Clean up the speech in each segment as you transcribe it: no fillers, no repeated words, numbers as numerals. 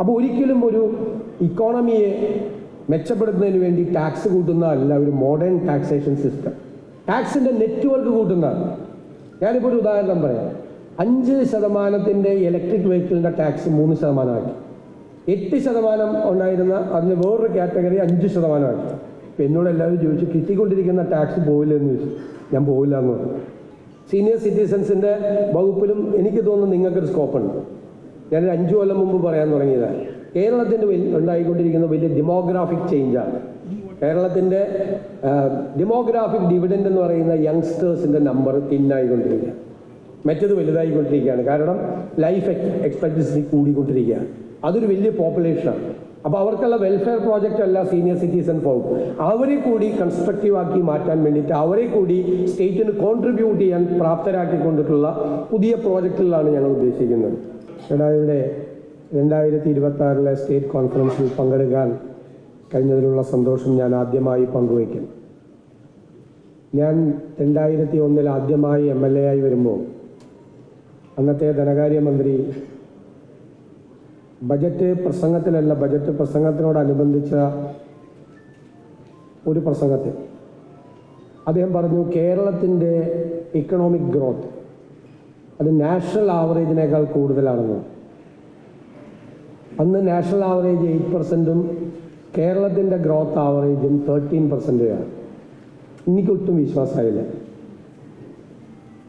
അപ്പോൾ ഒരിക്കലും ഒരു ഇക്കോണമിയെ മെച്ചപ്പെടുത്തുന്നതിന് വേണ്ടി ടാക്സ് കൂട്ടുന്നതല്ല ഒരു മോഡേൺ ടാക്സേഷൻ സിസ്റ്റം. ടാക്സിൻ്റെ നെറ്റ്വർക്ക് കൂട്ടുന്നതാണ്. ഞാനിപ്പോൾ ഒരു ഉദാഹരണം പറയാം. 5% ഇലക്ട്രിക് വെഹിക്കിളിൻ്റെ ടാക്സ് 3% ആക്കി. 8% ഉണ്ടായിരുന്ന അതിന് വേറൊരു കാറ്റഗറി 5% ആക്കി. ഇപ്പം എന്നോട് എല്ലാവരും ചോദിച്ചു കിട്ടിക്കൊണ്ടിരിക്കുന്ന ടാക്സ് പോവില്ല എന്ന് ചോദിച്ചു. ഞാൻ പോവില്ല എന്ന് പറഞ്ഞു. സീനിയർ സിറ്റിസൺസിൻ്റെ വകുപ്പിലും എനിക്ക് തോന്നുന്നു നിങ്ങൾക്കൊരു സ്കോപ്പുണ്ട്. ഞാനൊരു 5 കൊല്ലം മുമ്പ് പറയാൻ തുടങ്ങിയതാണ്. കേരളത്തിൻ്റെ ഉണ്ടായിക്കൊണ്ടിരിക്കുന്ന വലിയ ഡെമോഗ്രാഫിക് ചേഞ്ചാണ്. കേരളത്തിൻ്റെ ഡെമോഗ്രാഫിക് ഡിവിഡൻഡ് എന്ന് പറയുന്ന യങ്സ്റ്റേഴ്സിൻ്റെ നമ്പർ തിന്നായിക്കൊണ്ടിരിക്കുക, മറ്റത് വലുതായിക്കൊണ്ടിരിക്കുകയാണ്. കാരണം ലൈഫ് എക്സ്പെക്ടൻസി കൂടിക്കൊണ്ടിരിക്കുകയാണ്. അതൊരു വലിയ പോപ്പുലേഷനാണ്. അപ്പോൾ അവർക്കുള്ള വെൽഫെയർ പ്രോജക്റ്റ് അല്ല സീനിയർ സിറ്റിസൺ വകുപ്പ്. അവരെ കൂടി കൺസ്ട്രക്റ്റീവ് ആക്കി മാറ്റാൻ വേണ്ടിയിട്ട് അവരെ കൂടി സ്റ്റേറ്റിന് കോൺട്രിബ്യൂട്ട് ചെയ്യാൻ പ്രാപ്തരാക്കിക്കൊണ്ടിട്ടുള്ള പുതിയ പ്രോജക്റ്റുകളാണ് ഞങ്ങൾ ഉദ്ദേശിക്കുന്നത്. ഇവിടെ 2026 സ്റ്റേറ്റ് കോൺഫറൻസിൽ പങ്കെടുക്കാൻ കഴിഞ്ഞതിലുള്ള സന്തോഷം ഞാൻ ആദ്യമായി പങ്കുവയ്ക്കുന്നു. ഞാൻ 2001 ആദ്യമായി MLA ആയി വരുമ്പോൾ അന്നത്തെ ധനകാര്യമന്ത്രി ബജറ്റ് പ്രസംഗത്തിനോടനുബന്ധിച്ച ഒരു പ്രസംഗത്തിൽ അദ്ദേഹം പറഞ്ഞു, കേരളത്തിൻ്റെ ഇക്കണോമിക് ഗ്രോത്ത് അത് നാഷണൽ ആവറേജിനേക്കാൾ കൂടുതലാണെന്ന്. അന്ന് നാഷണൽ ആവറേജ് 8%-ഉം കേരളത്തിൻ്റെ ഗ്രോത്ത് ആവറേജും 13%-ആണ്. എനിക്കൊട്ടും വിശ്വാസമായില്ല.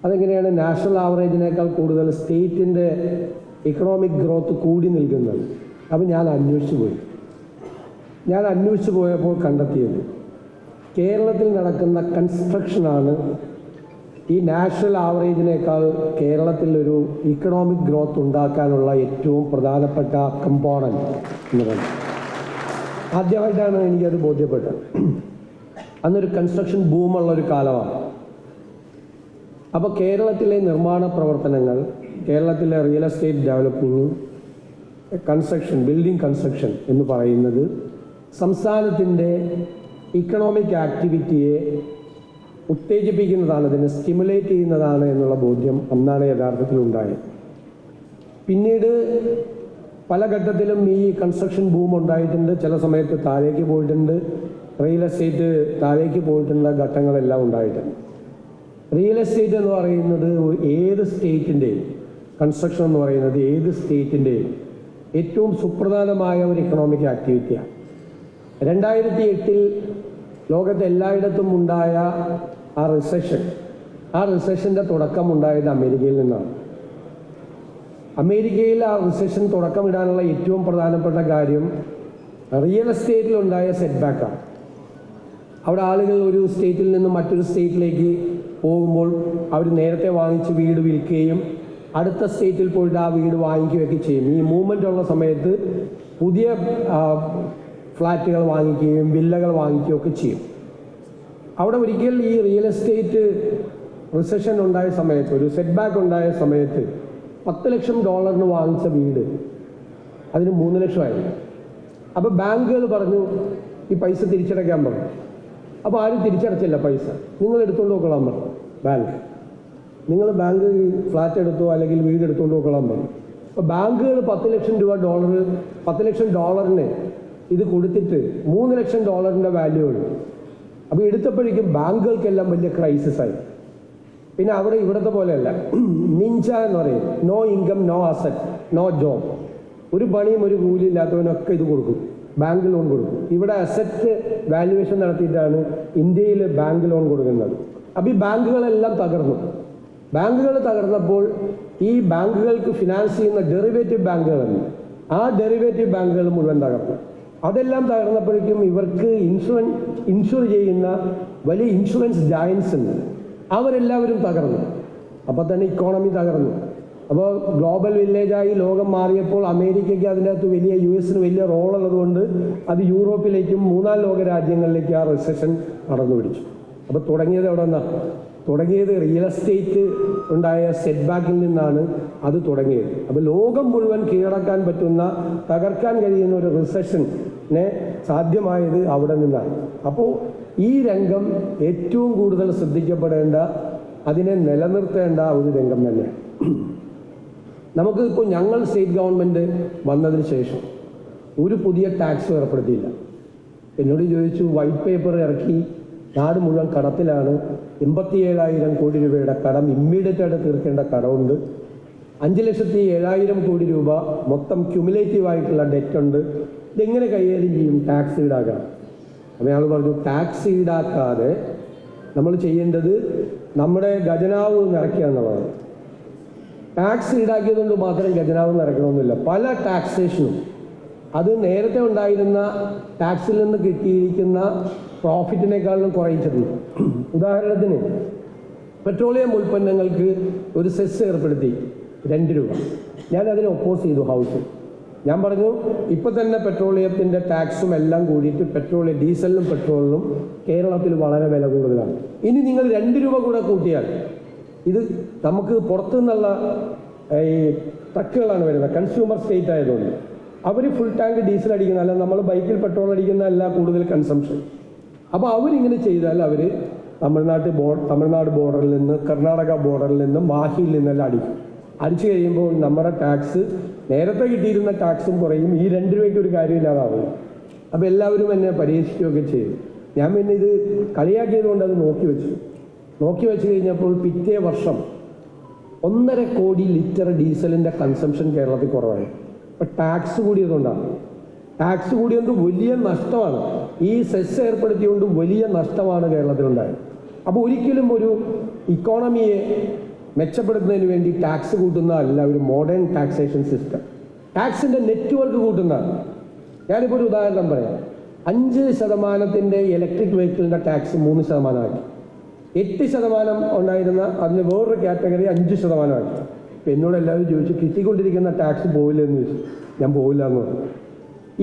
അതെങ്ങനെയാണ് നാഷണൽ ആവറേജിനേക്കാൾ കൂടുതൽ സ്റ്റേറ്റിൻ്റെ ഇക്കണോമിക് ഗ്രോത്ത് കൂടി നിൽക്കുന്നത്? അപ്പോൾ ഞാൻ അന്വേഷിച്ചു പോയപ്പോൾ കണ്ടെത്തിയത് കേരളത്തിൽ നടക്കുന്ന കൺസ്ട്രക്ഷനാണ് ഈ നാഷണൽ ആവറേജിനേക്കാൾ കേരളത്തിലൊരു ഇക്കണോമിക് ഗ്രോത്ത് ഉണ്ടാക്കാനുള്ള ഏറ്റവും പ്രധാനപ്പെട്ട കമ്പോണൻറ്റ് എന്ന് പറയുന്നത്. ആദ്യമായിട്ടാണ് എനിക്കത് ബോധ്യപ്പെട്ടത്. അന്നൊരു കൺസ്ട്രക്ഷൻ ബൂമുള്ളൊരു കാലമാണ്. അപ്പോൾ കേരളത്തിലെ നിർമ്മാണ പ്രവർത്തനങ്ങൾ, കേരളത്തിലെ real estate developing, building construction എന്ന് പറയുന്നത് സംസ്ഥാനത്തിൻ്റെ ഇക്കണോമിക് ആക്ടിവിറ്റിയെ ഉത്തേജിപ്പിക്കുന്നതാണ്, അതിനെ സ്റ്റിമുലേറ്റ് ചെയ്യുന്നതാണ് എന്നുള്ള ബോധ്യം അന്നാണ് യഥാർത്ഥത്തിൽ ഉണ്ടായത്. പിന്നീട് പല ഘട്ടത്തിലും ഈ കൺസ്ട്രക്ഷൻ ബൂം ഉണ്ടായിട്ടുണ്ട്. ചില സമയത്ത് താഴേക്ക് പോയിട്ടുണ്ട്, റിയൽ എസ്റ്റേറ്റ് താഴേക്ക് പോയിട്ടുള്ള ഘട്ടങ്ങളെല്ലാം ഉണ്ടായിട്ടുണ്ട്. റിയൽ എസ്റ്റേറ്റ് എന്ന് പറയുന്നത് ഏത് സ്റ്റേറ്റിൻ്റെയും, കൺസ്ട്രക്ഷൻ എന്ന് പറയുന്നത് ഏത് സ്റ്റേറ്റിൻ്റെയും ഏറ്റവും സുപ്രധാനമായ ഒരു ഇക്കണോമിക് ആക്ടിവിറ്റിയാണ്. 2008 ലോകത്ത് എല്ലായിടത്തും ഉണ്ടായ ആ റിസഷൻ്റെ തുടക്കം ഉണ്ടായത് അമേരിക്കയിൽ നിന്നാണ്. അമേരിക്കയിൽ ആ റിസഷൻ തുടക്കമിടാനുള്ള ഏറ്റവും പ്രധാനപ്പെട്ട കാര്യം റിയൽ എസ്റ്റേറ്റിലുണ്ടായ സെറ്റ് ബാക്കാണ്. അവിടെ ആളുകൾ ഒരു സ്റ്റേറ്റിൽ നിന്ന് മറ്റൊരു സ്റ്റേറ്റിലേക്ക് പോകുമ്പോൾ അവർ നേരത്തെ വാങ്ങിച്ച് വീട് വിൽക്കുകയും അടുത്ത സ്റ്റേറ്റിൽ പോയിട്ട് ആ വീട് വാങ്ങിക്കുകയൊക്കെ ചെയ്യും. ഈ മൂവ്മെൻ്റ് ഉള്ള സമയത്ത് പുതിയ ഫ്ലാറ്റുകൾ വാങ്ങിക്കുകയും വില്ലകൾ വാങ്ങിക്കുകയൊക്കെ ചെയ്യും. അവിടെ ഒരിക്കൽ ഈ റിയൽ എസ്റ്റേറ്റ് റിസഷൻ ഉണ്ടായ സമയത്ത്, ഒരു സെറ്റ് ബാക്ക് ഉണ്ടായ സമയത്ത് $10 ലക്ഷം വാങ്ങിച്ച വീട് അതിന് 3 ലക്ഷമായിരുന്നു. അപ്പോൾ ബാങ്കുകൾ പറഞ്ഞു ഈ പൈസ തിരിച്ചടയ്ക്കാൻ പറഞ്ഞു. അപ്പോൾ ആരും തിരിച്ചടച്ചില്ല പൈസ. നിങ്ങൾ എടുത്തുകൊണ്ട് പോയിക്കൊള്ളാൻ പറഞ്ഞു ബാങ്ക്. ബാങ്ക് ഫ്ലാറ്റ് എടുത്തോ അല്ലെങ്കിൽ വീട് എടുത്തുകൊണ്ട് പോയിക്കൊള്ളാൻ പറഞ്ഞു. അപ്പോൾ ബാങ്കുകൾ $10 ലക്ഷം ഇത് കൊടുത്തിട്ട് $3 ലക്ഷം വാല്യൂ ഉണ്ട്. അപ്പോൾ എടുത്തപ്പോഴേക്കും ബാങ്കുകൾക്കെല്ലാം വലിയ ക്രൈസിസായി. പിന്നെ അവിടെ ഇവിടുത്തെ പോലെയല്ല, നിഞ്ച എന്ന് പറയും, no income, no asset, no job. ഒരു പണിയും ഒരു കൂലി ഇല്ലാത്തവനൊക്കെ ഇത് കൊടുക്കും, ബാങ്ക് ലോൺ കൊടുക്കും. ഇവിടെ അസറ്റ് വാല്യുവേഷൻ നടത്തിയിട്ടാണ് ഇന്ത്യയിൽ ബാങ്ക് ലോൺ കൊടുക്കുന്നത്. അപ്പോൾ ഈ ബാങ്കുകളെല്ലാം തകർന്നു. ബാങ്കുകൾ തകർന്നപ്പോൾ ഈ ബാങ്കുകൾക്ക് ഫിനാൻസ് ചെയ്യുന്ന ഡെറിവേറ്റീവ് ബാങ്കുകളുണ്ട്, ആ ഡെറിവേറ്റീവ് ബാങ്കുകൾ മുഴുവൻ തകർന്നു. അതെല്ലാം തകർന്നപ്പോഴേക്കും ഇവർക്ക് ഇൻഷുർ ചെയ്യുന്ന വലിയ ഇൻഷുറൻസ് ജയൻസ് ഉണ്ട്, അവരെല്ലാവരും തകർന്നു. അപ്പോൾ തന്നെ ഇക്കോണമി തകർന്നു. അപ്പോൾ ഗ്ലോബൽ വില്ലേജായി ലോകം മാറിയപ്പോൾ അമേരിക്കയ്ക്ക് അതിൻ്റെ അകത്ത് US വലിയ റോളുള്ളതുകൊണ്ട് അത് യൂറോപ്പിലേക്കും 3-ാം ലോക രാജ്യങ്ങളിലേക്ക് ആ റിസഷൻ നടന്നു പിടിച്ചു. അപ്പോൾ തുടങ്ങിയത് എവിടെ നിന്നാണ്? തുടങ്ങിയത് റിയൽ എസ്റ്റേറ്റ് ഉണ്ടായ സെറ്റ് ബാക്കിൽ നിന്നാണ് അത് തുടങ്ങിയത്. അപ്പോൾ ലോകം മുഴുവൻ കീഴടക്കാൻ പറ്റുന്ന, തകർക്കാൻ കഴിയുന്ന ഒരു റിസഷനെ സാധ്യമായത് അവിടെ നിന്നാണ്. അപ്പോൾ ഈ രംഗം ഏറ്റവും കൂടുതൽ ശ്രദ്ധിക്കപ്പെടേണ്ട, അതിനെ നിലനിർത്തേണ്ട ഒരു രംഗം തന്നെയാണ്. നമുക്ക് ഇപ്പോൾ ഞങ്ങൾ സ്റ്റേറ്റ് ഗവൺമെൻറ് വന്നതിന് ശേഷം ഒരു പുതിയ ടാക്സും ഏർപ്പെടുത്തിയില്ല. എന്നോട് ചോദിച്ചു, വൈറ്റ് പേപ്പർ ഇറക്കി നാട് മുഴുവൻ കടത്തിലാണ്, 87,000 കോടി രൂപയുടെ കടം ഇമ്മീഡിയറ്റ് ആയിട്ട് തീർക്കേണ്ട കടമുണ്ട്, 5,07,000 കോടി രൂപ മൊത്തം ക്യുമുലേറ്റീവ് ആയിട്ടുള്ള ഡെറ്റ് ഉണ്ട്, ഇതെങ്ങനെ കൈകാര്യം ചെയ്യും? ടാക്സ് ഈടാക്കണം. അപ്പോൾ അയാൾ പറഞ്ഞു, ടാക്സ് ഈടാക്കാതെ നമ്മൾ ചെയ്യേണ്ടത് നമ്മുടെ ഖജനാവ് നിറയ്ക്കുക എന്നുള്ളതാണ്. ടാക്സ് ഈടാക്കിയതുകൊണ്ട് മാത്രം ഖജനാവ് നിറയ്ക്കണമെന്നില്ല. പല ടാക്സേഷനും അത് നേരത്തെ ഉണ്ടായിരുന്ന ടാക്സിൽ നിന്ന് കിട്ടിയിരിക്കുന്ന പ്രോഫിറ്റിനേക്കാളും കുറയിച്ചിട്ടുണ്ട്. ഉദാഹരണത്തിന് പെട്രോളിയം ഉൽപ്പന്നങ്ങൾക്ക് ഒരു സെസ് ഏർപ്പെടുത്തി 2 രൂപ. ഞാൻ അതിനെ ഒപ്പോസ് ചെയ്തു ഹൗസിൽ. ഞാൻ പറഞ്ഞു, ഇപ്പം തന്നെ പെട്രോളിയത്തിൻ്റെ ടാക്സും എല്ലാം കൂടിയിട്ട് ഡീസലിനും പെട്രോളിനും കേരളത്തിൽ വളരെ വില കൂടുതലാണ്. ഇനി നിങ്ങൾ 2 രൂപ കൂടെ കൂട്ടിയാൽ ഇത് നമുക്ക് പുറത്തു നിന്നുള്ള ഈ ട്രക്കുകളാണ് വരുന്നത്, കൺസ്യൂമർ സ്റ്റേറ്റ് ആയതുകൊണ്ട് അവർ ഫുൾ ടാങ്ക് ഡീസൽ അടിക്കുന്ന, അല്ല നമ്മൾ ബൈക്കിൽ പെട്രോൾ അടിക്കുന്നതല്ല കൂടുതൽ കൺസംഷൻ. അപ്പോൾ അവരിങ്ങനെ ചെയ്താൽ അവർ തമിഴ്നാട് ബോർഡറിൽ നിന്ന്, കർണാടക ബോർഡറിൽ നിന്ന്, മാഹിയിൽ നിന്നെല്ലാം അടിച്ചു കഴിയുമ്പോൾ നമ്മുടെ ടാക്സ് നേരത്തെ കിട്ടിയിരുന്ന ടാക്സും കുറയും, ഈ 2 രൂപയ്ക്ക് ഒരു കാര്യമില്ലാതാവും. അപ്പോൾ എല്ലാവരും എന്നെ പരീക്ഷിക്കുകയൊക്കെ ചെയ്തു. ഞാൻ പിന്നെ ഇത് കളിയാക്കിയത് കൊണ്ട് അത് നോക്കി വെച്ച് കഴിഞ്ഞപ്പോൾ പിറ്റേ വർഷം 1.5 കോടി ലിറ്റർ ഡീസലിൻ്റെ കൺസംഷൻ കേരളത്തിൽ കുറവായി. അപ്പോൾ ടാക്സ് കൂടിയതുകൊണ്ടാണ്. ടാക്സ് കൂടിയത് വലിയ നഷ്ടമാണ്, ഈ സെസ് ഏർപ്പെടുത്തിയതുകൊണ്ട് വലിയ നഷ്ടമാണ് കേരളത്തിലുണ്ടായത്. അപ്പോൾ ഒരിക്കലും ഒരു ഇക്കോണമിയെ മെച്ചപ്പെടുത്തുന്നതിന് വേണ്ടി ടാക്സ് കൂട്ടുന്നതല്ല ഒരു മോഡേൺ ടാക്സേഷൻ സിസ്റ്റം. ടാക്സിൻ്റെ നെറ്റ്വർക്ക് കൂട്ടുന്നതാണ്. ഞാനിപ്പോൾ ഒരു ഉദാഹരണം പറയാം. 5% ഇലക്ട്രിക് വെഹിക്കിളിൻ്റെ ടാക്സ് 3% 8% ഉണ്ടായിരുന്ന അതിന് വേറൊരു കാറ്റഗറി 5% ഇപ്പം എന്നോട് എല്ലാവരും ചോദിച്ചു, കിട്ടിക്കൊണ്ടിരിക്കുന്ന ടാക്സ് പോവില്ലെന്ന് ചോദിച്ചു. ഞാൻ പോവില്ല എന്ന് പറഞ്ഞു.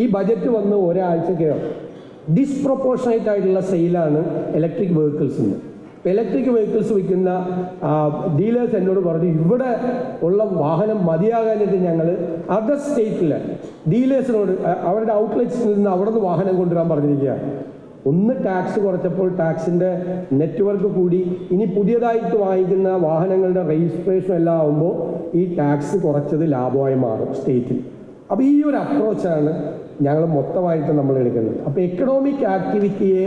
ഈ ബജറ്റ് വന്ന് ഒരാഴ്ചക്കകം ഡിസ്പ്രൊപ്പോർഷണേറ്റ് ആയിട്ടുള്ള സെയിലാണ് ഇലക്ട്രിക് വെഹിക്കിൾസിന്. ഇപ്പം ഇലക്ട്രിക് വെഹിക്കിൾസ് വിൽക്കുന്ന ഡീലേഴ്സ് എന്നോട് പറഞ്ഞു, ഇവിടെ ഉള്ള വാഹനം മതിയാകാനായിട്ട് ഞങ്ങൾ അതർ സ്റ്റേറ്റിൽ ഡീലേഴ്സിനോട് അവരുടെ ഔട്ട്ലെറ്റ്സിൽ നിന്ന് അവിടെ നിന്ന് വാഹനം കൊണ്ടുവരാൻ പറഞ്ഞിരിക്കുകയാണ്. ഒന്ന് ടാക്സ് കുറച്ചപ്പോൾ ടാക്സിൻ്റെ നെറ്റ്വർക്ക് കൂടി. ഇനി പുതിയതായിട്ട് വാങ്ങിക്കുന്ന വാഹനങ്ങളുടെ രജിസ്ട്രേഷൻ എല്ലാം ആകുമ്പോൾ ഈ ടാക്സ് കുറച്ചത് ലാഭമായി മാറും സ്റ്റേറ്റിൽ. അപ്പോൾ ഈ ഒരു അപ്രോച്ചാണ് ഞങ്ങൾ മൊത്തമായിട്ട് നമ്മൾ എടുക്കുന്നത്. അപ്പോൾ എക്കണോമിക് ആക്ടിവിറ്റിയെ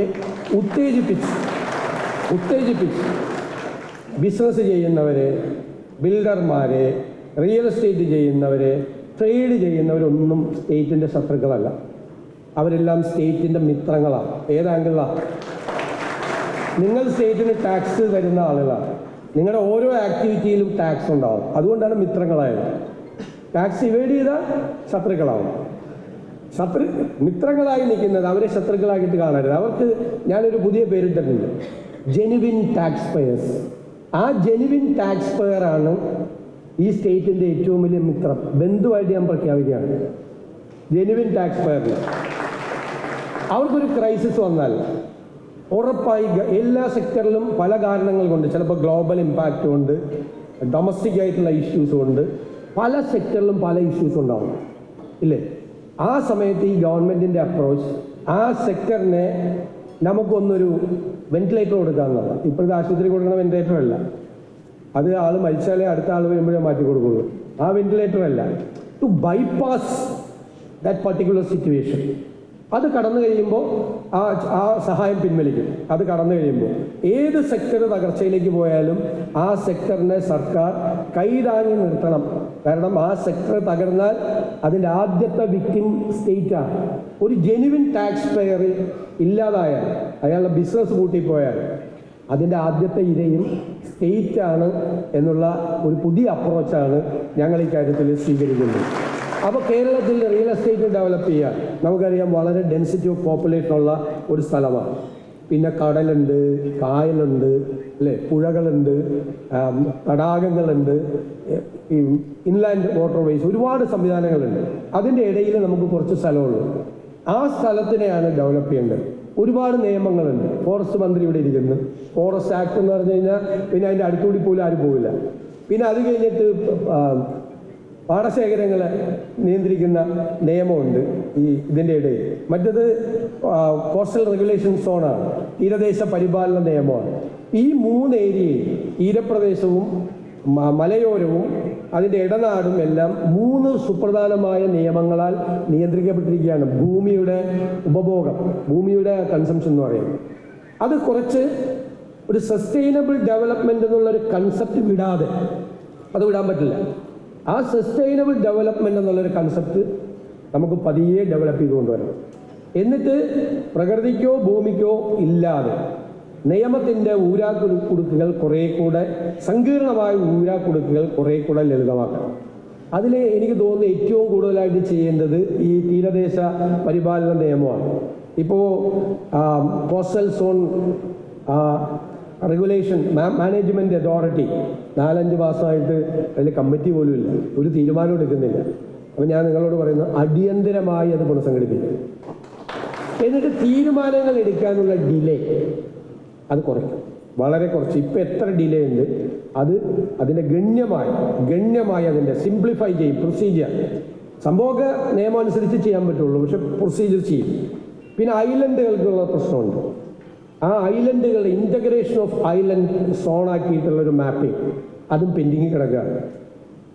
ഉത്തേജിപ്പിച്ച് ബിസിനസ് ചെയ്യുന്നവരെ, ബിൽഡർമാരെ, റിയൽ എസ്റ്റേറ്റ് ചെയ്യുന്നവരെ, ട്രേഡ് ചെയ്യുന്നവരൊന്നും സ്റ്റേറ്റിൻ്റെ ശത്രുക്കളല്ല. അവരെല്ലാം സ്റ്റേറ്റിൻ്റെ മിത്രങ്ങളാണ്. ഏതാങ്കിളാണ്? നിങ്ങൾ സ്റ്റേറ്റിന് ടാക്സ് തരുന്ന ആളുകളാണ്. നിങ്ങളുടെ ഓരോ ആക്ടിവിറ്റിയിലും ടാക്സ് ഉണ്ടാവും. അതുകൊണ്ടാണ് മിത്രങ്ങളായത്. ടാക്സ് ഇവേഡ് ചെയ്താൽ ശത്രുക്കളാവും. മിത്രങ്ങളായി നിൽക്കുന്നത് അവരെ ശത്രുക്കളാക്കിയിട്ട് കാണരുത്. അവർക്ക് ഞാനൊരു പുതിയ പേരിട്ടിട്ടുണ്ട്, ജെനുവിൻ ടാക്സ് പേയേഴ്സ്. ആ ജെനുവിൻ ടാക്സ് പേയറാണ് ഈ സ്റ്റേറ്റിൻ്റെ ഏറ്റവും വലിയ മിത്രം. ബന്ധുവായിട്ട് ഞാൻ പ്രഖ്യാപിക്കുകയാണ്. ജെനുവിൻ ടാക്സ് പേയറിന് അവർക്കൊരു ക്രൈസിസ് വന്നാൽ ഉറപ്പായി എല്ലാ സെക്ടറിലും പല കാരണങ്ങൾ കൊണ്ട്, ചിലപ്പോൾ ഗ്ലോബൽ ഇമ്പാക്റ്റ് കൊണ്ട്, ഡൊമസ്റ്റിക് ആയിട്ടുള്ള ഇഷ്യൂസ് കൊണ്ട് പല സെക്ടറിലും പല ഇഷ്യൂസ് ഉണ്ടാവും, ഇല്ലേ? ആ സമയത്ത് ഈ ഗവൺമെൻറ്റിൻ്റെ അപ്രോച്ച് ആ സെക്ടറിനെ നമുക്കൊന്നൊരു വെന്റിലേറ്റർ കൊടുക്കാമെന്നല്ല. ഇപ്പോഴത്തെ ആശുപത്രി കൊടുക്കുന്ന വെന്റിലേറ്റർ അല്ല, അത് ആൾ മരിച്ചാലേ അടുത്ത ആൾ വരുമ്പോഴേ മാറ്റി കൊടുക്കുള്ളൂ. ആ വെന്റിലേറ്റർ അല്ല, to bypass that particular situation. അത് കടന്നു കഴിയുമ്പോൾ ആ സഹായം പിൻവലിക്കും. അത് കടന്നു കഴിയുമ്പോൾ ഏത് സെക്ടർ തകർച്ചയിലേക്ക് പോയാലും ആ സെക്ടറിനെ സർക്കാർ കൈതാങ്ങി നിർത്തണം. കാരണം ആ സെക്ടർ തകർന്നാൽ അതിൻ്റെ ആദ്യത്തെ വിക്ടിം സ്റ്റേറ്റാണ്. ഒരു ജെനുവിൻ ടാക്സ് പെയർ ഇല്ലാതായാൽ, അയാളുടെ ബിസിനസ് കൂട്ടിപ്പോയാൽ അതിൻ്റെ ആദ്യത്തെ ഇരയും സ്റ്റേറ്റാണ് എന്നുള്ള ഒരു പുതിയ അപ്രോച്ചാണ് ഞങ്ങൾ ഈ കാര്യത്തിൽ സ്വീകരിക്കുന്നത്. അപ്പോൾ കേരളത്തിൽ റിയൽ എസ്റ്റേറ്റ് ഡെവലപ്പ് ചെയ്യാൻ നമുക്കറിയാം വളരെ ഡെൻസിറ്റി ഓഫ് പോപ്പുലേഷൻ ഉള്ള ഒരു സ്ഥലമാണ്. പിന്നെ കടലുണ്ട്, കായലുണ്ട്, അല്ലേ, പുഴകളുണ്ട്, തടാകങ്ങളുണ്ട്, ഇൻലാൻഡ് വാട്ടർവേസ്, ഒരുപാട് സംവിധാനങ്ങളുണ്ട്. അതിൻ്റെ ഇടയിൽ നമുക്ക് കുറച്ച് സ്ഥലമുള്ളൂ. ആ സ്ഥലത്തിനെയാണ് ഡെവലപ്പ് ചെയ്യേണ്ടത്. ഒരുപാട് നിയമങ്ങളുണ്ട്. ഫോറസ്റ്റ് മന്ത്രി ഇവിടെ ഇരിക്കുന്നു. ഫോറസ്റ്റ് ആക്ട് എന്ന് പറഞ്ഞു കഴിഞ്ഞാൽ പിന്നെ അതിൻ്റെ അടുത്തുകൂടി പോലും ആരും പോവില്ല. പിന്നെ അത് കഴിഞ്ഞിട്ട് പാടശേഖരങ്ങളെ നിയന്ത്രിക്കുന്ന നിയമമുണ്ട് ഇതിൻ്റെ ഇടയിൽ. മറ്റത് കോസ്റ്റൽ റെഗുലേഷൻ സോണാണ്, തീരദേശ പരിപാലന നിയമമാണ്. ഈ 3 ഏരിയയിൽ തീരപ്രദേശവും മലയോരവും അതിൻ്റെ ഇടനാടും എല്ലാം 3 സുപ്രധാനമായ നിയമങ്ങളാൽ നിയന്ത്രിക്കപ്പെട്ടിരിക്കുകയാണ്. ഭൂമിയുടെ ഉപഭോഗം, ഭൂമിയുടെ കൺസംഷൻ എന്ന് പറയുന്നത്. അത് കുറച്ച് ഒരു സസ്റ്റൈനബിൾ ഡെവലപ്മെൻ്റ് എന്നുള്ളൊരു കൺസെപ്റ്റ് വിടാതെ, അത് വിടാൻ പറ്റില്ല. ആ സസ്റ്റൈനബിൾ ഡെവലപ്മെൻ്റ് എന്നുള്ളൊരു കൺസെപ്റ്റ് നമുക്ക് പതിയെ ഡെവലപ്പ് ചെയ്ത് കൊണ്ടുവരണം. എന്നിട്ട് പ്രകൃതിക്കോ ഭൂമിക്കോ ഇല്ലാതെ നിയമത്തിൻ്റെ ഊരാക്കുടുക്കുകൾ കുറേ കൂടെ, സങ്കീർണമായ ഊരാക്കുടുക്കുകൾ കുറേ കൂടെ ലളിതമാക്കണം. അതിൽ എനിക്ക് തോന്നുന്നു ഏറ്റവും കൂടുതലായിട്ട് ചെയ്യേണ്ടത് ഈ തീരദേശ പരിപാലന നിയമമാണ്. ഇപ്പോൾ coastal zone regulation management authority 4-5 മാസമായിട്ട് അതിൽ കമ്മിറ്റി പോലും ഇല്ല, ഒരു തീരുമാനം എടുക്കുന്നില്ല. അപ്പോൾ ഞാൻ നിങ്ങളോട് പറയുന്നത് അടിയന്തരമായി അത് പുനഃസംഘടിപ്പിക്കും. എന്നിട്ട് തീരുമാനങ്ങൾ എടുക്കാനുള്ള ഡിലേ അത് കുറയ്ക്കും, വളരെ കുറച്ച്. ഇപ്പം എത്ര ഡിലേ ഉണ്ട് അതിൻ്റെ ഗണ്യമായി അതിൻ്റെ സിംപ്ലിഫൈ ചെയ്യും. പ്രൊസീജിയർ സംഭവമൊക്കെ നിയമം അനുസരിച്ച് ചെയ്യാൻ പറ്റുള്ളൂ, പക്ഷെ പ്രൊസീജിയർ ചെയ്യും. പിന്നെ ഐലൻഡുകൾക്കുള്ള പ്രശ്നമുണ്ട്. ആ ഐലൻഡുകൾ ഇൻ്റഗ്രേഷൻ ഓഫ് ഐലൻഡ് സോണാക്കിയിട്ടുള്ളൊരു മാപ്പിംഗ് അതും പെൻഡിങ്ങിൽ കിടക്കുകയാണ്.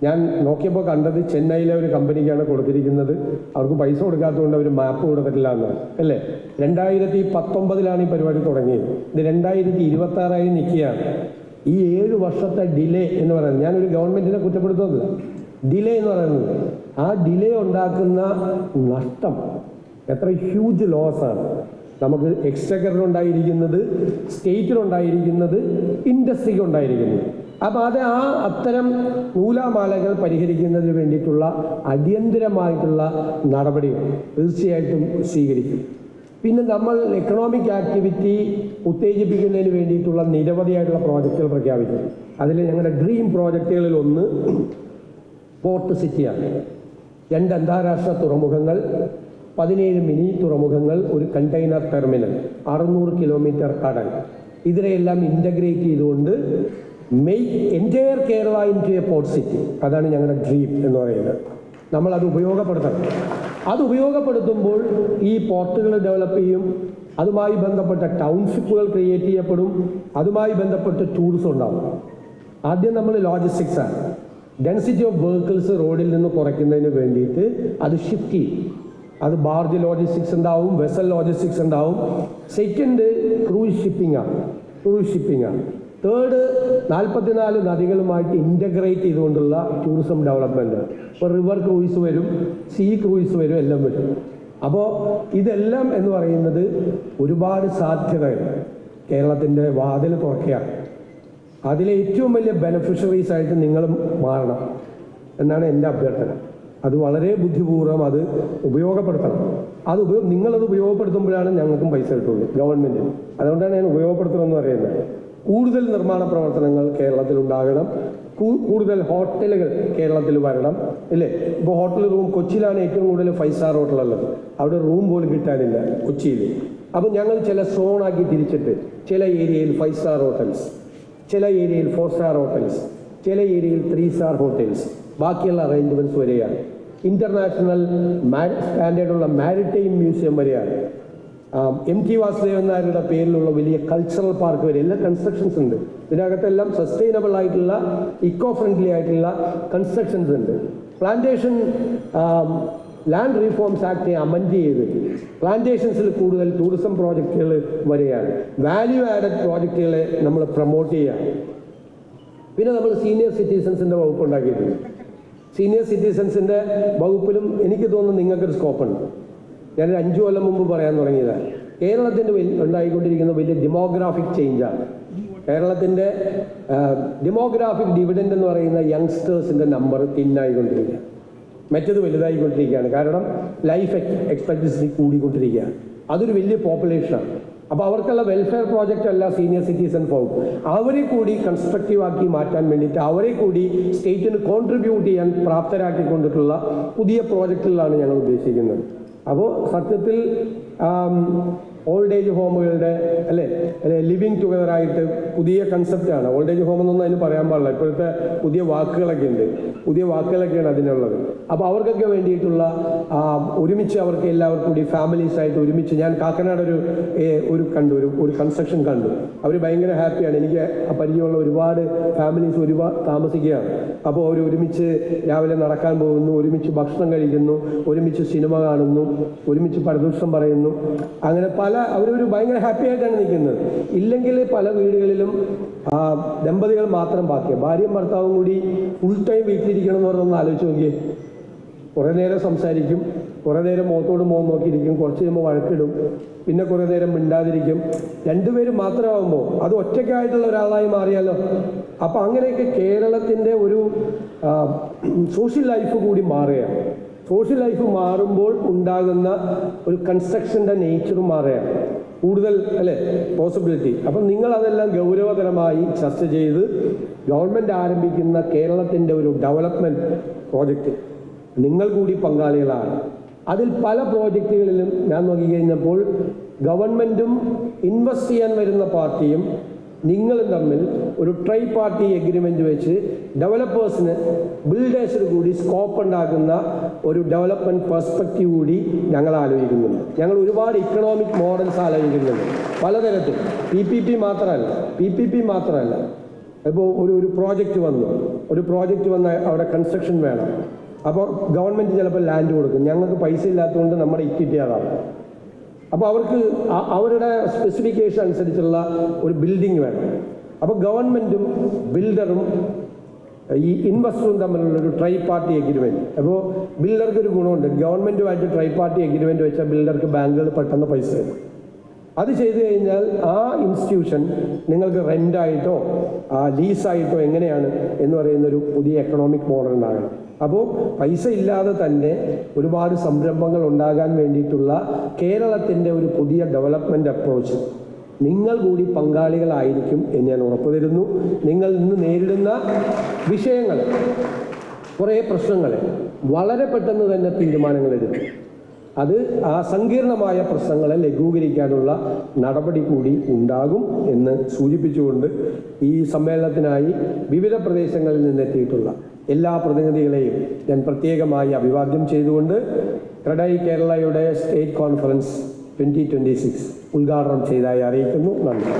ഞാൻ നോക്കിയപ്പോൾ കണ്ടത് ചെന്നൈയിലെ ഒരു കമ്പനിക്കാണ് കൊടുത്തിരിക്കുന്നത്. അവർക്ക് പൈസ കൊടുക്കാത്തതുകൊണ്ട് അവർ മാപ്പ് കൊടുത്തിട്ടില്ല എന്നാണ്, അല്ലേ? 2019 ഈ പരിപാടി തുടങ്ങിയത്. ഇത് 2026 നിൽക്കുകയാണ്. ഈ 7 വർഷത്തെ ഡിലേ എന്ന് പറയുന്നത്, ഞാനൊരു ഗവൺമെൻറ്റിനെ കുറ്റപ്പെടുത്തുന്നില്ല, ഡിലേ എന്ന് പറയുന്നത്, ആ ഡിലേ ഉണ്ടാക്കുന്ന നഷ്ടം എത്ര ഹ്യൂജ് ലോസാണ് നമുക്ക് എക്സ്ചക്കറിനുണ്ടായിരിക്കുന്നത്, സ്റ്റേറ്റിനുണ്ടായിരിക്കുന്നത്, ഇൻഡസ്ട്രിക്കുണ്ടായിരിക്കുന്നത്. അപ്പോൾ അത്തരം നൂലാമാലകൾ പരിഹരിക്കുന്നതിന് വേണ്ടിയിട്ടുള്ള അടിയന്തരമായിട്ടുള്ള നടപടികൾ തീർച്ചയായിട്ടും സ്വീകരിക്കും. പിന്നെ നമ്മൾ എക്കണോമിക് ആക്ടിവിറ്റി ഉത്തേജിപ്പിക്കുന്നതിന് വേണ്ടിയിട്ടുള്ള നിരവധിയായിട്ടുള്ള പ്രോജക്റ്റുകൾ പ്രഖ്യാപിക്കും. അതിൽ ഞങ്ങളുടെ ഡ്രീം പ്രോജക്റ്റുകളിൽ ഒന്ന് പോർട്ട് സിറ്റിയാണ്. 2 അന്താരാഷ്ട്ര തുറമുഖങ്ങൾ, 17 മിനി തുറമുഖങ്ങൾ, ഒരു കണ്ടെയ്നർ ടെർമിനൽ, 600 കിലോമീറ്റർ കടൽ, ഇതിനെയെല്ലാം ഇൻ്റഗ്രേറ്റ് ചെയ്തുകൊണ്ട് make entire Kerala into A port city. അതാണ് ഞങ്ങളുടെ ഡ്രീം എന്ന് പറയുന്നത്. നമ്മളത് ഉപയോഗപ്പെടുത്തണം. അത് ഉപയോഗപ്പെടുത്തുമ്പോൾ ഈ പോർട്ടുകൾ ഡെവലപ്പ് ചെയ്യും, അതുമായി ബന്ധപ്പെട്ട ടൗൺഷിപ്പുകൾ ക്രിയേറ്റ് ചെയ്യപ്പെടും, അതുമായി ബന്ധപ്പെട്ട് ടൂറിസം ഉണ്ടാവും. ആദ്യം നമ്മൾ ലോജിസ്റ്റിക്സാണ്. ഡെൻസിറ്റി ഓഫ് വെഹിക്കിൾസ് റോഡിൽ നിന്ന് കുറയ്ക്കുന്നതിന് വേണ്ടിയിട്ട് അത് ഷിഫ്റ്റ് ചെയ്യും. അത് ബാർജ് ലോജിസ്റ്റിക്സ് ഉണ്ടാവും, വെസൽ ലോജിസ്റ്റിക്സ് ഉണ്ടാവും. സെക്കൻഡ് ക്രൂയിസ് ഷിപ്പിംഗ് ആണ്. തേർഡ് 44 നദികളുമായിട്ട് ഇൻ്റഗ്രേറ്റ് ചെയ്തുകൊണ്ടുള്ള ടൂറിസം ഡെവലപ്മെൻറ്റ്. ഇപ്പോൾ റിവർ ക്രൂയിസ് വരും, സീ ക്രൂയിസ് വരും, എല്ലാം വരും. അപ്പോൾ ഇതെല്ലാം എന്ന് പറയുന്നത് ഒരുപാട് സാധ്യതകൾ കേരളത്തിൻ്റെ വാതിൽ തുറക്കുകയാണ്. അതിലെ ഏറ്റവും വലിയ ബെനഫിഷ്യറീസ് ആയിട്ട് നിങ്ങളും മാറണം എന്നാണ് എൻ്റെ അഭ്യർത്ഥന. അത് വളരെ ബുദ്ധിപൂർവ്വം അത് ഉപയോഗപ്പെടുത്തണം. നിങ്ങളത് ഉപയോഗപ്പെടുത്തുമ്പോഴാണ് ഞങ്ങൾക്കും പൈസ കിട്ടുള്ളൂ, ഗവൺമെൻറ്റിന്. അതുകൊണ്ടാണ് ഞാൻ ഉപയോഗപ്പെടുത്തണമെന്ന് പറയുന്നത്. കൂടുതൽ നിർമ്മാണ പ്രവർത്തനങ്ങൾ കേരളത്തിലുണ്ടാകണം, കൂടുതൽ ഹോട്ടലുകൾ കേരളത്തിൽ വരണം, ഇല്ലേ? ഇപ്പോൾ ഹോട്ടൽ റൂം കൊച്ചിയിലാണ് ഏറ്റവും കൂടുതൽ 5 സ്റ്റാർ ഹോട്ടലുള്ളത്. അവിടെ റൂം പോലും കിട്ടാനില്ല കൊച്ചിയിൽ. അപ്പോൾ ഞങ്ങൾ ചില സോണാക്കി തിരിച്ചിട്ട് ചില ഏരിയയിൽ 5 സ്റ്റാർ ഹോട്ടൽസ്, ചില ഏരിയയിൽ 4 സ്റ്റാർ ഹോട്ടൽസ്, ചില ഏരിയയിൽ 3 സ്റ്റാർ ഹോട്ടൽസ്, ബാക്കിയുള്ള അറേഞ്ച്മെൻറ്റ്സ് വരെയാണ്. ഇൻ്റർനാഷണൽ സ്റ്റാൻഡേർഡുള്ള മാരിടൈം മ്യൂസിയം വരെയാണ്. MT വാസുദേവൻ നായരുടെ പേരിലുള്ള വലിയ കൾച്ചറൽ പാർക്ക് വരെ എല്ലാ കൺസ്ട്രക്ഷൻസ് ഉണ്ട്. ഇതിനകത്തെല്ലാം സസ്റ്റൈനബിൾ ആയിട്ടുള്ള, ഇക്കോ ഫ്രണ്ട്ലി ആയിട്ടുള്ള കൺസ്ട്രക്ഷൻസ് ഉണ്ട്. Plantation land reforms act amend ചെയ്ത് പ്ലാന്റേഷൻസിൽ കൂടുതൽ ടൂറിസം പ്രോജക്റ്റുകൾ വരെയാണ്. വാല്യൂ ആഡഡ് പ്രോജക്റ്റുകളെ നമ്മൾ പ്രൊമോട്ട് ചെയ്യുക. പിന്നെ നമ്മൾ സീനിയർ സിറ്റിസൺസിൻ്റെ വകുപ്പ് ഉണ്ടാക്കിയിട്ടുണ്ട്. സീനിയർ സിറ്റിസൺസിൻ്റെ വകുപ്പിലും എനിക്ക് തോന്നുന്നു നിങ്ങൾക്കൊരു സ്കോപ്പുണ്ട്. ഞാനൊരു 5 കൊല്ലം മുമ്പ് പറയാൻ തുടങ്ങിയതാണ്. കേരളത്തിൻ്റെ ഉണ്ടായിക്കൊണ്ടിരിക്കുന്ന വലിയ ഡെമോഗ്രാഫിക് ചേഞ്ചാണ്. കേരളത്തിൻ്റെ ഡെമോഗ്രാഫിക് ഡിവിഡൻഡ് എന്ന് പറയുന്ന യങ്സ്റ്റേഴ്സിൻ്റെ നമ്പർ തിന്നായിക്കൊണ്ടിരിക്കുക, മറ്റത് വലുതായിക്കൊണ്ടിരിക്കുകയാണ്. കാരണം ലൈഫ് എക്സ്പെക്ടൻസി കൂടിക്കൊണ്ടിരിക്കുകയാണ്. അതൊരു വലിയ പോപ്പുലേഷനാണ്. അപ്പോൾ അവർക്കുള്ള വെൽഫെയർ പ്രോജക്റ്റ് അല്ല സീനിയർ സിറ്റിസൺ വകുപ്പ്. അവരെ കൂടി കൺസ്ട്രക്റ്റീവ് ആക്കി മാറ്റാൻ വേണ്ടിയിട്ട്, അവരെ കൂടി സ്റ്റേറ്റിന് കോൺട്രിബ്യൂട്ട് ചെയ്യാൻ പ്രാപ്തരാക്കിക്കൊണ്ടിട്ടുള്ള പുതിയ പ്രോജക്റ്റുകളാണ് ഞങ്ങൾ ഉദ്ദേശിക്കുന്നത്. അപ്പോൾ സത്യത്തിൽ ഓൾഡ് ഏജ് ഹോമുകളുടെ അല്ലേ ലിവിങ് ടുഗദറായിട്ട് പുതിയ കൺസെപ്റ്റാണ്. ഓൾഡ് ഏജ് ഹോം എന്നൊന്നും അതിന് പറയാൻ പാടില്ല, ഇപ്പോഴത്തെ പുതിയ വാക്കുകളൊക്കെയാണ് അതിനുള്ളത്. അപ്പോൾ അവർക്കൊക്കെ വേണ്ടിയിട്ടുള്ള ഒരുമിച്ച് അവർക്ക് എല്ലാവർക്കും കൂടി ഫാമിലീസായിട്ട് ഒരുമിച്ച് ഞാൻ കാക്കനാട് ഒരു കൺസ്ട്രക്ഷൻ കണ്ടു. അവർ ഭയങ്കര ഹാപ്പിയാണ്. എനിക്ക് പരിചയമുള്ള ഒരുപാട് ഫാമിലീസ് താമസിക്കുകയാണ്. അപ്പോൾ അവർ ഒരുമിച്ച് രാവിലെ നടക്കാൻ പോകുന്നു, ഒരുമിച്ച് ഭക്ഷണം കഴിക്കുന്നു, ഒരുമിച്ച് സിനിമ കാണുന്നു, ഒരുമിച്ച് പരദൂഷണം പറയുന്നു. അങ്ങനെ അവരൊരു ഭയങ്കര ഹാപ്പി ആയിട്ടാണ് നിൽക്കുന്നത്. ഇല്ലെങ്കിൽ പല വീടുകളിലും ദമ്പതികൾ മാത്രം ബാക്കിയാണ്. ഭാര്യയും ഭർത്താവും കൂടി ഫുൾ ടൈം വീട്ടിലിരിക്കണം എന്ന് പറഞ്ഞൊന്ന് ആലോചിച്ച് നോക്കിയേ. കുറേ നേരം സംസാരിക്കും, കുറേ നേരം മുഖത്തോട് മുഖം നോക്കിയിരിക്കും, കുറച്ച് കഴിയുമ്പോൾ വഴക്കിടും, പിന്നെ കുറേ നേരം മിണ്ടാതിരിക്കും. രണ്ടുപേരും മാത്രമാകുമ്പോൾ അത് ഒറ്റയ്ക്കായിട്ടുള്ള ഒരാളായി മാറിയാലോ. അപ്പം അങ്ങനെയൊക്കെ കേരളത്തിൻ്റെ ഒരു സോഷ്യൽ ലൈഫ് കൂടി മാറുകയാണ്. സോഷ്യൽ ലൈഫ് മാറുമ്പോൾ ഉണ്ടാകുന്ന ഒരു കൺസ്ട്രക്ഷൻ്റെ നേച്ചറും മാറുകയാണ്. കൂടുതൽ പോസിബിലിറ്റി. അപ്പം നിങ്ങളതെല്ലാം ഗൗരവതരമായി ചർച്ച ചെയ്ത് ഗവൺമെൻറ് ആരംഭിക്കുന്ന കേരളത്തിൻ്റെ ഒരു ഡെവലപ്മെൻറ്റ് പ്രോജക്റ്റ് നിങ്ങൾ കൂടി പങ്കാളികളാണ്. അതിൽ പല പ്രോജക്റ്റുകളിലും ഞാൻ നോക്കിക്കഴിഞ്ഞപ്പോൾ ഗവൺമെൻറ്റും ഇൻവെസ്റ്റ് ചെയ്യാൻ വരുന്ന പാർട്ടിയും നിങ്ങളും തമ്മിൽ ഒരു ട്രൈ പാർട്ടി എഗ്രിമെൻ്റ് വെച്ച് ഡെവലപ്പേഴ്സിന് ബിൽഡേഴ്സിന് കൂടി സ്കോപ്പ് ഉണ്ടാക്കുന്ന ഒരു ഡെവലപ്മെൻറ്റ് പെർസ്പെക്റ്റീവ് കൂടി ഞങ്ങൾ ആലോചിക്കുന്നുണ്ട്. ഞങ്ങൾ ഒരുപാട് ഇക്കണോമിക് മോഡൽസ് ആലോചിക്കുന്നുണ്ട് പലതരത്തിൽ. PPP മാത്രമല്ല. ഇപ്പോൾ ഒരു പ്രോജക്റ്റ് വന്ന് അവിടെ കൺസ്ട്രക്ഷൻ വേണം. അപ്പോൾ ഗവൺമെൻറ് ചിലപ്പോൾ ലാൻഡ് കൊടുക്കും. ഞങ്ങൾക്ക് പൈസ ഇല്ലാത്തതുകൊണ്ട് നമ്മുടെ ഇക്വിറ്റി അതാണ്. അപ്പോൾ അവർക്ക് അവരുടെ സ്പെസിഫിക്കേഷൻ അനുസരിച്ചുള്ള ഒരു ബിൽഡിംഗ് വേണം. അപ്പോൾ ഗവൺമെൻറ്റും ബിൽഡറും ഈ ഇൻവെസ്റ്ററും തമ്മിലുള്ള ഒരു ട്രൈ പാർട്ടി എഗ്രിമെൻറ്റ്. അപ്പോൾ ബിൽഡർക്ക് ഒരു ഗുണമുണ്ട്. ഗവൺമെൻറ്റുമായിട്ട് ട്രൈ പാർട്ടി എഗ്രിമെൻറ്റ് വെച്ചാൽ ബിൽഡർക്ക് ബാങ്കുകൾ പെട്ടെന്ന് പൈസ തരും. അത് ചെയ്തു കഴിഞ്ഞാൽ ആ ഇൻസ്റ്റിറ്റ്യൂഷൻ നിങ്ങൾക്ക് റെൻ്റായിട്ടോ ലീസായിട്ടോ എങ്ങനെയാണ് എന്ന് പറയുന്നൊരു പുതിയ എക്കണോമിക് മോഡൽ ഉണ്ടാകണം. അപ്പോൾ പൈസ ഇല്ലാതെ തന്നെ ഒരുപാട് സംരംഭങ്ങൾ ഉണ്ടാകാൻ വേണ്ടിയിട്ടുള്ള കേരളത്തിൻ്റെ ഒരു പുതിയ ഡെവലപ്മെൻറ്റ് അപ്രോച്ച് നിങ്ങൾ കൂടി പങ്കാളികളായിരിക്കും എന്ന് ഞാൻ ഉറപ്പു തരുന്നു. നിങ്ങൾ ഇന്ന് നേരിടുന്ന വിഷയങ്ങൾ, കുറേ പ്രശ്നങ്ങൾ വളരെ പെട്ടെന്ന് തന്നെ തീരുമാനങ്ങളെടുക്കും. അത് ആ സങ്കീർണമായ പ്രശ്നങ്ങളെ ലഘൂകരിക്കാനുള്ള നടപടി കൂടി ഉണ്ടാകും എന്ന് സൂചിപ്പിച്ചുകൊണ്ട് ഈ സമ്മേളനത്തിനായി വിവിധ പ്രദേശങ്ങളിൽ നിന്നെത്തിയിട്ടുള്ള എല്ലാ പ്രതിനിധികളെയും ഞാൻ പ്രത്യേകമായി അഭിവാദ്യം ചെയ്തുകൊണ്ട് ക്രെഡായി കേരളയുടെ സ്റ്റേറ്റ് കോൺഫറൻസ് 2026 ഉദ്ഘാടനം ചെയ്തതായി അറിയിക്കുന്നു. നന്ദി.